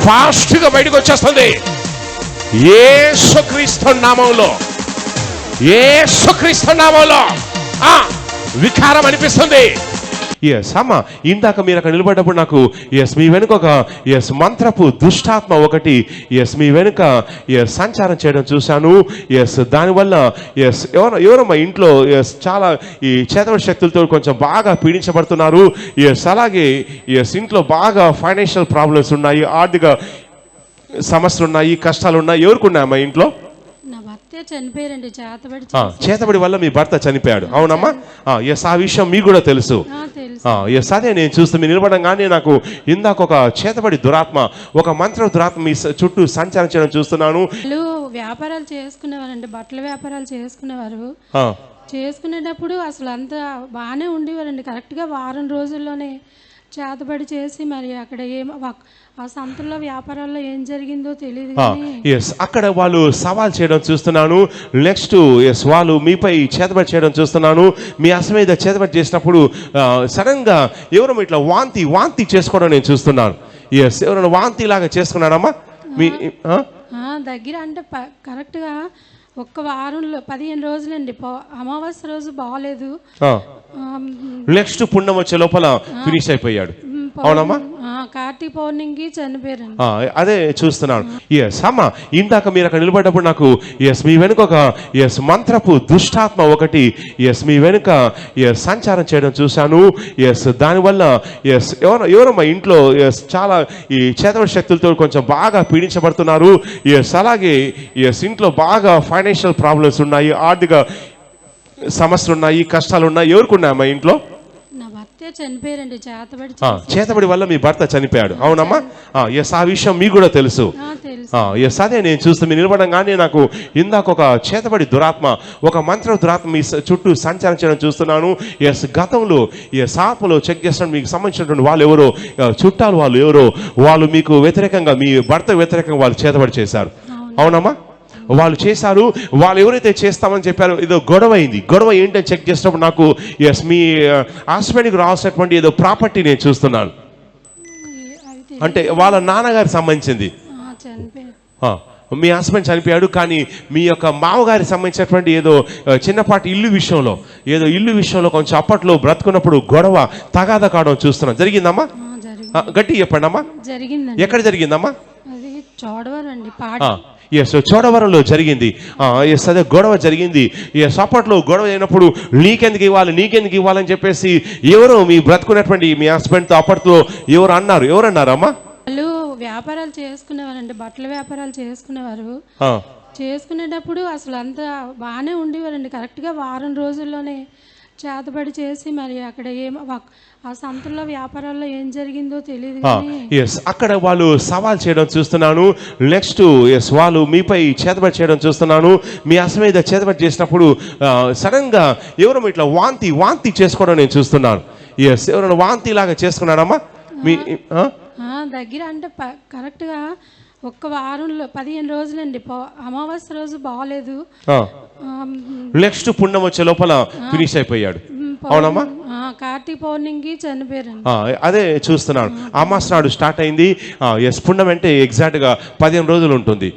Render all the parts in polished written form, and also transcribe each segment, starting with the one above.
Fast గా బయటకు వచ్చేస్తుంది యేసుక్రీస్తు నామములో. యేసుక్రీస్తు నామములో వికారం అనిపిస్తుంది. ఎస్ అమ్మ, ఇందాక మీరు అక్కడ నిలబడ్డప్పుడు నాకు మీ వెనుక ఒక మంత్రపు దుష్టాత్మ ఒకటి మీ వెనుక సంచారం చేయడం చూశాను. దానివల్ల ఎవరమ్మా ఇంట్లో చాలా ఈ చేతబడి శక్తులతో కొంచెం బాగా పీడించబడుతున్నారు. అలాగే ఇంట్లో బాగా ఫైనాన్షియల్ ప్రాబ్లమ్స్ ఉన్నాయి, ఆర్థిక సమస్యలు ఉన్నాయి, కష్టాలు ఉన్నాయి. ఎవరికి ఉన్నాయమ్మా ఇంట్లో? చనిపోయారండి, చేతబడి వల్ల మీ భర్త చనిపోయాడు. అవునమ్మా? ఎస్, ఆ విషయం మీకు కూడా తెలుసు. ఎస్, అదే నేను చూస్తూ మీరు నిలబడంగానే నాకు ఇందాక ఒక చేతబడి దురాత్మ, ఒక మంత్ర దురాత్మ మీ చుట్టూ సంచారం చేయడం చూస్తున్నాను. వ్యాపారాలు చేసుకునేవారండి, బట్టల వ్యాపారాలు చేసుకునేటప్పుడు అసలు అంతా బాగానే ఉండేవారండి. కరెక్ట్గా వారం రోజుల్లోనే చేతబడి చేసి మరి అక్కడ ఆ సంతల్లో వ్యాపారాల్లో ఏం జరిగిందో తెలియదు. అక్కడ వాళ్ళు సవాల్ చేయడం చూస్తున్నాను. నెక్స్ట్ వాళ్ళు మీపై చేతబడి చేయడం చూస్తున్నాను. మీ అసలు మీద చేతబడి చేసినప్పుడు సడన్ గా ఎవరో ఇట్లా వాంతి చేసుకోవడం నేను చూస్తున్నాను. ఎవరైనా వాంతి లాగా చేసుకున్నాడమ్మా మీ దగ్గర? అంటే కరెక్ట్గా ఒక్క వారంలో 15 రోజులండి. అమావాస్య రోజు బాగలేదు, నెక్స్ట్ పుణ్యం వచ్చే లోపల ఫినిష్ అయిపోయాడు. అవునమ్మా? కార్తీక పౌర్ణమికి చనిపోయారు. అదే చూస్తున్నాను. అమ్మ, ఇందాక మీరు అక్కడ నిలబడ్డప్పుడు నాకు మీ వెనుక ఒక మంత్రపు దుష్టాత్మ ఒకటి మీ వెనుక సంచారం చేయడం చూశాను. దానివల్ల ఎవరమ్మా ఇంట్లో చాలా ఈ చేతబడి శక్తులతో కొంచెం బాగా పీడించబడుతున్నారు. అలాగే ఇంట్లో బాగా ఫైనాన్షియల్ ప్రాబ్లమ్స్ ఉన్నాయి, ఆర్థిక సమస్యలు ఉన్నాయి, కష్టాలు ఉన్నాయి. ఎవరికి ఉన్నాయమ్మా ఇంట్లో? చనిపోయారండి, చేతబడి వల్ల మీ భర్త చనిపోయాడు. అవునమ్మా? ఎస్, ఆ విషయం మీకు కూడా తెలుసు. ఎస్, అదే నేను చూస్తూ మీరు నిలబడంగానే నాకు ఇందాక ఒక చేతబడి దురాత్మ, ఒక మంత్ర దురాత్మ మీ చుట్టూ సంచారం చేయడం చూస్తున్నాను. గతంలో ఆత్మలో చెక్ చేసిన మీకు సంబంధించినటువంటి వాళ్ళు ఎవరో, చుట్టాలు వాళ్ళు ఎవరో, వాళ్ళు మీకు వ్యతిరేకంగా, మీ భర్త వ్యతిరేకంగా వాళ్ళు చేతబడి చేశారు. అవునమ్మా? వాళ్ళు చేశారు. వాళ్ళు ఎవరైతే చేస్తామని చెప్పారో ఏదో గొడవ అయింది. గొడవ ఏంటని చెక్ చేసినప్పుడు నాకు మీ హస్బెండ్కి రావాల్సినటువంటి ఏదో ప్రాపర్టీ నేను చూస్తున్నాను. అంటే వాళ్ళ నాన్నగారికి సంబంధించింది. మీ హస్బెండ్ చనిపోయాడు, కానీ మీ యొక్క మామగారికి సంబంధించినటువంటి ఏదో చిన్నపాటి ఇల్లు విషయంలో కొంచెం అప్పట్లో బ్రతుకున్నప్పుడు గొడవ తగాదా కావడం చూస్తున్నాను. జరిగిందమ్మా? గట్టి చెప్పండి అమ్మా. ఎక్కడ జరిగిందమ్మా? చోడవరంలో జరిగింది. అదే గొడవ జరిగింది. అప్పట్లో గొడవ అయినప్పుడు నీకెందుకు ఇవ్వాలని చెప్పేసి ఎవరు మీ బ్రతుకున్నటువంటి మీ హస్బెండ్తో అప్పట్లో ఎవరన్నారమ్మా? వాళ్ళు వ్యాపారాలు చేసుకునేవారండి, బట్టల వ్యాపారాలు చేసుకునేటప్పుడు అసలు అంతా బాగానే ఉండేవారండి. కరెక్ట్గా వారం రోజుల్లోనే చేతబడి చేసి మరి అక్కడ ఆ సంతల్లో వ్యాపారాల్లో ఏం జరిగిందో తెలియదు. అక్కడ వాళ్ళు సవాల్ చేయడం చూస్తున్నాను. నెక్స్ట్ వాళ్ళు మీపై చేతబడి చేయడం చూస్తున్నాను. మీ అసలు మీద చేతబడి చేసినప్పుడు సడన్ గా ఎవరో ఇట్లా వాంతి చేసుకోవడం నేను చూస్తున్నాను. ఎవరైనా వాంతి లాగా చేసుకున్నాడమ్మా మీ దగ్గర? అంటే కరెక్ట్గా ఒక్క వారంలో 15 రోజులండి. అమావాస్య రోజు బాగలేదు, నెక్స్ట్ పుణ్యం వచ్చే లోపల ఫినిష్ అయిపోయాడు. అవునమ్మా? కార్తీక పౌర్ణమికి చనిపోయారు. అదే చూస్తున్నాను. అమాస్ నాడు స్టార్ట్ అయింది. పుణ్యం అంటే ఎగ్జాక్ట్ గా 15 రోజులు ఉంటుంది.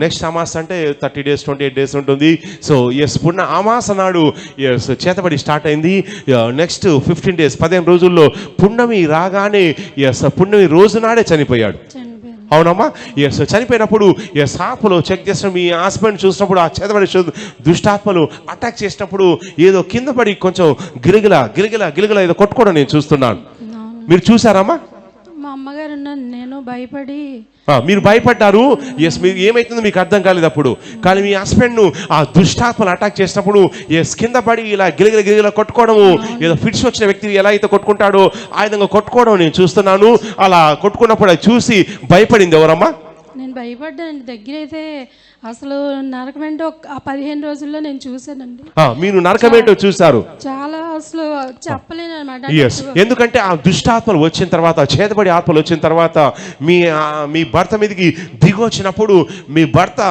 నెక్స్ట్ అమాస్ అంటే 30 days 28 days ఉంటుంది. సో పుణ్య అమాస నాడు చేతబడి స్టార్ట్ అయింది. నెక్స్ట్ 15 days 15 రోజుల్లో పుణ్యమి రాగానే పుణ్యమి రోజు నాడే చనిపోయాడు. అవునమ్మా? చనిపోయినప్పుడు ఆత్మలో చెక్ చేసిన మీ హస్బెండ్ చూసినప్పుడు ఆ చేతబడి దుష్టాత్మలు అటాక్ చేసినప్పుడు ఏదో కింద పడి కొంచెం గిలిగిల ఏదో కొట్టుకోవడం నేను చూస్తున్నాను. మీరు చూసారమ్మా? మా అమ్మగారు నేను భయపడి మీరు భయపడ్డారు. మీరు ఏమైతుందో మీకు అర్థం కాలేదు అప్పుడు. కానీ మీ హస్బెండ్ ను ఆ దుష్టాత్మలు అటాక్ చేసినప్పుడు కింద పడి ఇలా గిలిగిల కొట్టుకోవడము, ఏదో ఫిట్స్ వచ్చిన వ్యక్తి ఎలా అయితే కొట్టుకుంటాడో ఆ విధంగా కొట్టుకోవడం నేను చూస్తున్నాను. అలా కొట్టుకున్నప్పుడు అది చూసి భయపడింది ఎవరమ్మా? నేను భయపడ్డాను. దగ్గర అయితే అసలు నరకమేంటో ఆ 15 రోజుల్లో నేను చూసానండి. మీరు నరకమేంటో చూసారు. చాలా అసలు చెప్పలేను అనమాట. ఎందుకంటే ఆ దుష్టాత్మలు వచ్చిన తర్వాత, చేతబడి ఆత్మలు వచ్చిన తర్వాత మీ భర్త మీదకి దిగి వచ్చినప్పుడు మీ భర్త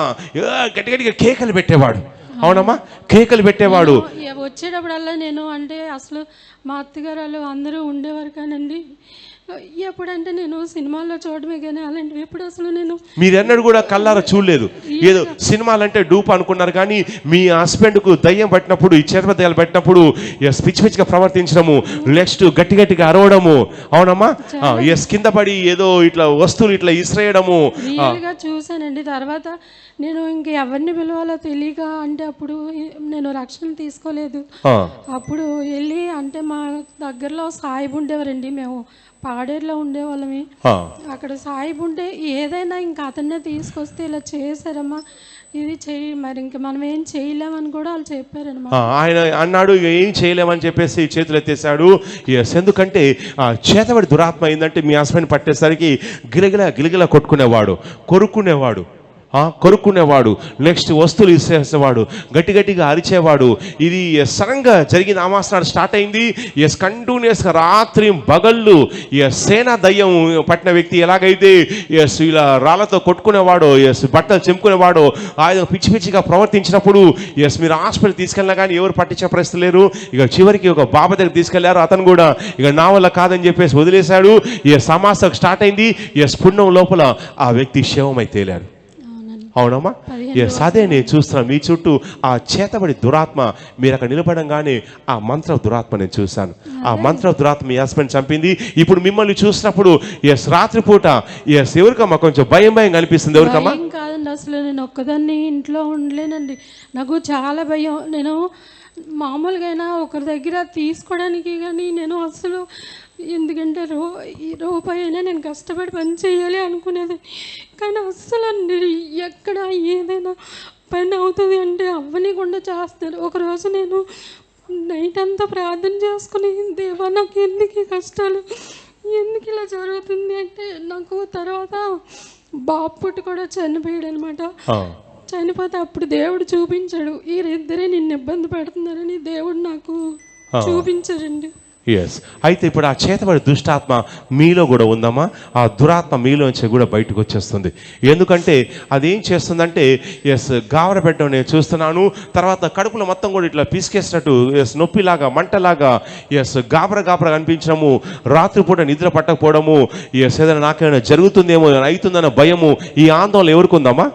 గట్టిగా కేకలు పెట్టేవాడు. అవునమ్మా? కేకలు పెట్టేవాడు. వచ్చేటప్పుడల్లా నేను అంటే అసలు మా అత్తగారు అందరూ ఉండేవారు కానండి, ఎప్పుడంటే నేను సినిమాల్లో చూడడమే కానీ అలాంటివి ఎప్పుడు అసలు నేను మీరెన్నడూ కూడా కళ్ళారా చూడలేదు. ఏదో సినిమాలంటే డూప్ అనుకున్నారు కానీ మీ హస్బెండ్కు దయ్యం పట్టినప్పుడు, ఈ చేత దయ్యాలు పట్టినప్పుడు పిచ్చి పిచ్చిగా ప్రవర్తించడము, నెక్స్ట్ గట్టి గట్టిగా అరవడము, అవునమ్మా, కింద పడి ఏదో ఇట్లా వస్తువులు ఇట్లా ఇసిరేయడము రియల్గా చూశానండి. తర్వాత నేను ఇంక ఎవరిని పిలవాలో తెలియక, అంటే అప్పుడు నేను రక్షణ తీసుకోలేదు. అప్పుడు వెళ్ళి అంటే మా దగ్గరలో సాయిబు ఉండేవారండి, మేము పాడేరులో ఉండేవాళ్ళమి. అక్కడ సాయిబు ఉంటే ఏదైనా ఇంకా అతన్నే తీసుకొస్తే ఇలా చేశారమ్మా, ఇది చెయ్యి, మరి ఇంక మనం ఏం చేయలేమని కూడా వాళ్ళు చెప్పారనమాట. ఆయన అన్నాడు ఇక ఏం చేయలేమని చెప్పేసి చేతులు ఎత్తేసాడు. ఎందుకంటే చేతబడి దురాత్మ అయిందంటే మీ హస్బెండ్ పట్టేసరికి గిలగిలా కొట్టుకునేవాడు, కొరుక్కునేవాడు, నెక్స్ట్ వస్తువులు ఇసేసేవాడు, గట్టిగా అరిచేవాడు. ఇది సడన్గా జరిగిన ఆమాసనాడు స్టార్ట్ అయింది. కంటిన్యూస్గా రాత్రి పగళ్ళు సేనా దయ్యం పట్టిన వ్యక్తి ఎలాగైతే ఇలా రాళ్లతో కొట్టుకునేవాడు, బట్టలు చెంపుకునేవాడు, ఆయన పిచ్చి పిచ్చిగా ప్రవర్తించినప్పుడు మీరు హాస్పిటల్ తీసుకెళ్ళినా కానీ ఎవరు పట్టించే పరిస్థితి లేరు. ఇక చివరికి ఒక బాబా దగ్గర తీసుకెళ్లారు. అతను కూడా ఇక నా వల్ల కాదని చెప్పేసి వదిలేశాడు. సమాసం స్టార్ట్ అయింది. పుణ్యం లోపల ఆ వ్యక్తి శవమై తేలాడు. అవునమ్మా, అదే నేను చూస్తున్నాను మీ చుట్టూ ఆ చేతబడి దురాత్మ. మీరు అక్కడ నిలబడంగానే ఆ మంత్ర దురాత్మ నేను చూశాను. ఆ మంత్ర దురాత్మ మీ హస్బెండ్ చంపింది. ఇప్పుడు మిమ్మల్ని చూసినప్పుడు రాత్రిపూట ఎవరికమ్మా కొంచెం భయం కనిపిస్తుంది? ఎవరికమ్మా? కాదండి, అసలు నేను ఒక్కదాన్ని ఇంట్లో ఉండలేనండి. నాకు చాలా భయం. నేను మామూలుగా అయినా ఒకరి దగ్గర తీసుకోవడానికి కానీ నేను అసలు, ఎందుకంటే రూపాయి అయినా నేను కష్టపడి పని చేయాలి అనుకునేది, కానీ అస్సలు ఎక్కడ ఏదైనా పని అవుతుంది అంటే అవ్వనికుండా చేస్తారు. ఒకరోజు నేను నైట్ అంతా ప్రార్థన చేసుకుని, దేవా నాకు ఎందుకు ఈ కష్టాలు, ఎందుకు ఇలా జరుగుతుంది అంటే, నాకు తర్వాత బాబు పుట్టి కూడా చనిపోయాడు అనమాట. చనిపోతే అప్పుడు దేవుడు చూపించాడు, వీరిద్దరే నిన్ను ఇబ్బంది పెడుతున్నారని దేవుడు నాకు చూపించారండి. అయితే ఇప్పుడు ఆ చేతబడి దుష్టాత్మ మీలో కూడా ఉందమ్మా. ఆ దురాత్మ మీలోంచి కూడా బయటకు వచ్చేస్తుంది. ఎందుకంటే అదేం చేస్తుందంటే గావర పెట్టడం నేను చూస్తున్నాను. తర్వాత కడుపులో మొత్తం కూడా ఇట్లా పిసికేసినట్టు నొప్పిలాగా, మంటలాగా, గాబర కనిపించడము, రాత్రిపూట నిద్ర పట్టకపోవడము, ఏదైనా నాకేమైనా జరుగుతుందేమో, అవుతుందన్న భయము, ఈ ఆందోళన ఎవరికి ఉందమ్మా?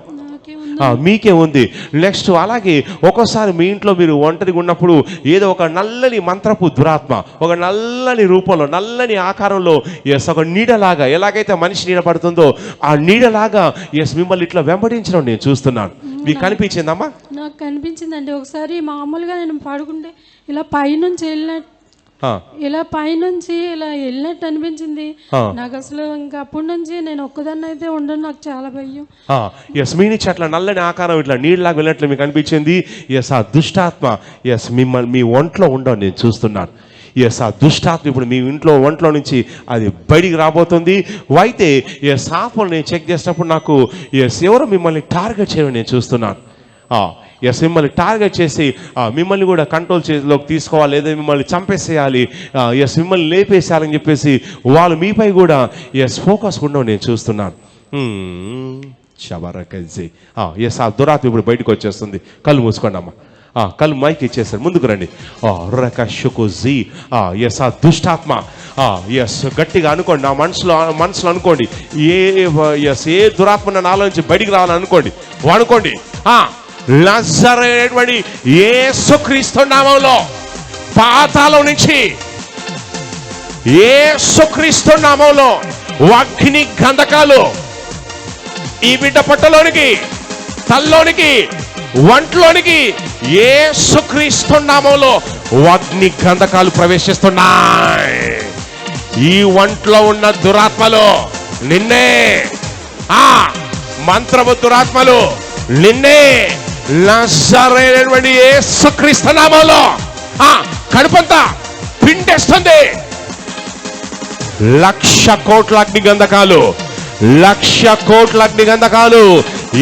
మీకే ఉంది. నెక్స్ట్ అలాగే ఒక్కోసారి మీ ఇంట్లో మీరు ఒంటరిగా ఉన్నప్పుడు ఏదో ఒక నల్లని మంత్రపు దురాత్మ ఒక నల్లని రూపంలో, నల్లని ఆకారంలో ఒక నీడలాగా, ఎలాగైతే మనిషి నీడ పడుతుందో ఆ నీడలాగా మిమ్మల్ని ఇట్లా వెంబడించడం నేను చూస్తున్నాను. మీకు కనిపించిందమ్మా? నాకు కనిపించిందండి. ఒకసారి మామూలుగా నేను పడుకుంటే ఇలా పైనుంచి ఇలా వెళ్ళినట్టు అనిపించింది నాకు. అసలు ఇంకా అప్పటి నుంచి నేను ఒక్కదాన్ని అయితే ఉండను, నాకు చాలా భయం. మీ నుంచి అట్లా నల్లని ఆకారం ఇట్లా నీళ్ళలాగా వెళ్ళినట్లు మీకు అనిపించింది. ఆ దుష్టాత్మ మిమ్మల్ని మీ ఒంట్లో ఉండవు నేను చూస్తున్నాను. ఆ దుష్టాత్మ ఇప్పుడు మీ ఒంట్లో నుంచి అది బయటికి రాబోతుంది. అయితే ఆత్మలు నేను చెక్ చేసినప్పుడు నాకు ఎవరో మిమ్మల్ని టార్గెట్ చేయడం నేను చూస్తున్నాను. మిమ్మల్ని టార్గెట్ చేసి మిమ్మల్ని కూడా కంట్రోల్ చేతిలోకి తీసుకోవాలి, లేదా మిమ్మల్ని చంపేసేయాలి, మిమ్మల్ని లేపేసేయాలని చెప్పేసి వాళ్ళు మీపై కూడా ఫోకస్ ఉండవు నేను చూస్తున్నాను. ఆ దురాత్మ ఇప్పుడు బయటకు వచ్చేస్తుంది. కళ్ళు మూసుకోండి అమ్మా. కళ్ళు మైక్ ఇచ్చేసారు, ముందుకు రండి. ఆ దుష్టాత్మ గట్టిగా అనుకోండి, నా మనసులో అనుకోండి. ఏ దురాత్మ నాలో నుంచి బయటికి రావాలని అనుకోండి. అనుకోండి నజరేయుడైనటువంటి యేసుక్రీస్తు నామములో పాతాళం నుంచి, యేసుక్రీస్తు నామములో అగ్ని గంధకాలు ఈ బిడ్డ పొట్టలోనికి, తల్లోనికి, వంటలోనికి యేసుక్రీస్తు నామములో అగ్ని గంధకాలు ప్రవేశిస్తున్నాయి. ఈ వంటలో ఉన్న దురాత్మలు నిన్నే, మంత్రపు దురాత్మలు నిన్నే నజరేయుడైనటువంటి యేసుక్రీస్తు నామములో కడుపంతా పిండేస్తుంది. 1,00,000 కోట్ల అగ్ని గంధకాలు, 1,00,000 కోట్ల అగ్ని గంధకాలు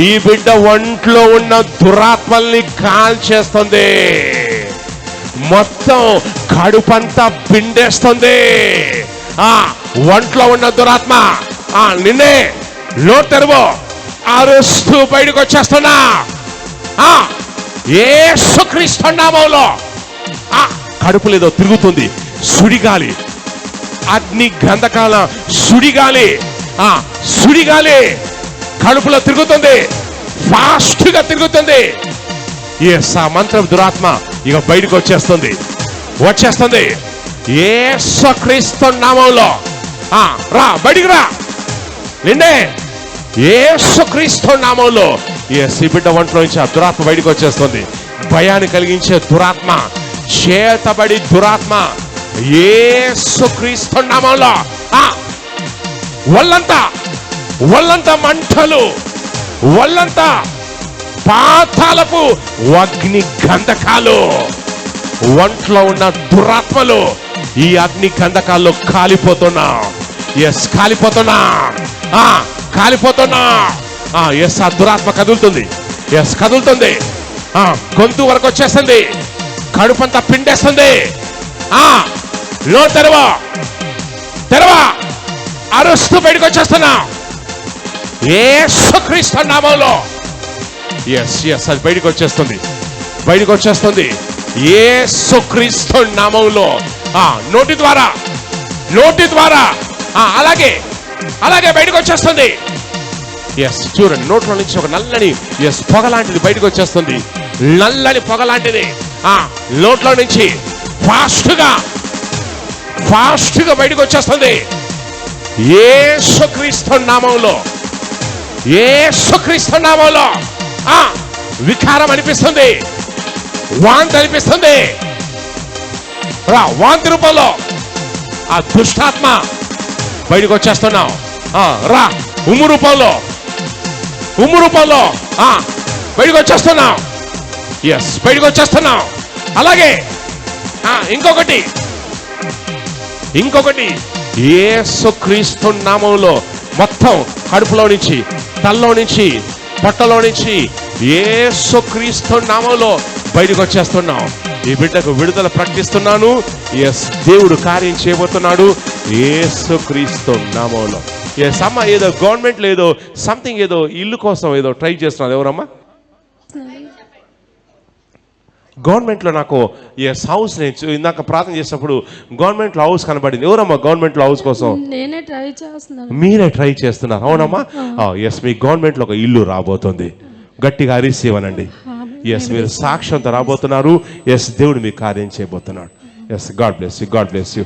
ఈ బిడ్డ ఒంట్లో ఉన్న దురాత్మల్ని కాల్చేస్తుంది. మొత్తం కడుపంతా పిండేస్తుంది. ఒంట్లో ఉన్న దురాత్మ నిన్నే నోరు తెరువు, అరుస్తూ బయటకు వచ్చేస్తున్నా యేసుక్రీస్తు నామములో. కడుపులో ఏదో తిరుగుతుంది, సుడిగాలి అగ్ని గంధకాల సుడిగాలి, సుడిగాలి కడుపులో తిరుగుతుంది, ఫాస్ట్ గా తిరుగుతుంది. ఆ మంత్రం దురాత్మ ఇక బయటకు వచ్చేస్తుంది. యేసుక్రీస్తు నామములో రా, బయటికి రా. నిన్నే యేసుక్రీస్తు నామములో ఈ బిడ్డ ఒంట్లో నుంచి ఆ దురాత్మ బయటకు వచ్చేస్తుంది. భయాన్ని కలిగించే దురాత్మ, చేతబడి దురాత్మ యేసుక్రీస్తు నామములో ఒళ్ళంతా మంటలు, ఒళ్ళంతా పాతాలపు అగ్ని గంధకాలు, ఒంట్లో ఉన్న దురాత్మలు ఈ అగ్ని గంధకాల్లో కాలిపోతున్నా. కాలిపోతున్నా. ఆ దురాత్మ కదులుతుంది. కదులుతుంది. గొంతు వరకు వచ్చేస్తుంది. కడుపంతా పిండేస్తుంది. లో తెరవా అరుస్తూ బయటకు వచ్చేస్తున్నా. యేసుక్రీస్తు నామములో అది బయటకు వచ్చేస్తుంది. యేసుక్రీస్తు నామములో నోటి ద్వారా అలాగే బయటకు వచ్చేస్తుంది. చూడండి, నోట్లో నుంచి ఒక నల్లని పొగ లాంటిది బయటకు వచ్చేస్తుంది. నల్లని పొగ లాంటిది నోట్లో నుంచి ఫాస్ట్ గా బయటకు వచ్చేస్తుంది. యేసుక్రీస్తు నామములో వికారం అనిపిస్తుంది, వాంతి అనిపిస్తుంది. వాంతి రూపంలో ఆ దుష్టాత్మ బయటకు వచ్చేస్తున్నావు. రా, ఉమ్ము రూపంలో బయటకు వచ్చేస్తున్నావు. బయటకు వచ్చేస్తున్నావు. అలాగే ఇంకొకటి యేసుక్రీస్తు నామములో మొత్తం కడుపులో నుంచి, తల్లో నుంచి, పొట్టలో నుంచి యేసుక్రీస్తు నామములో బయటకు వచ్చేస్తున్నావు. ఈ బిడ్డకు విడుదల ప్రకటిస్తున్నాను. దేవుడు కార్యం చేయబోతున్నాడు యేసుక్రీస్తు నామములో. అమ్మ ఏదో గవర్నమెంట్ లో ఏదో సంథింగ్ ఏదో ఇల్లు కోసం ఏదో ట్రై చేస్తున్నారు. ఎవరమ్మా? గవర్నమెంట్ లో నాకు హౌస్, నేను ఇందాక ప్రార్థన చేసినప్పుడు గవర్నమెంట్ లో హౌస్ కనబడింది. ఎవరమ్మా గవర్నమెంట్ లో హౌస్ కోసం? నేనే ట్రై చేస్తున్నాను. మీరే ట్రై చేస్తున్నారు? అవునమ్మా. మీ గవర్నమెంట్ లో ఒక ఇల్లు రాబోతుంది. గట్టిగా అరిసేవనండి. మీరు సాక్ష్యంతో రాబోతున్నారు. దేవుడు మీ కార్యం చేయబోతున్నాడు. God bless you.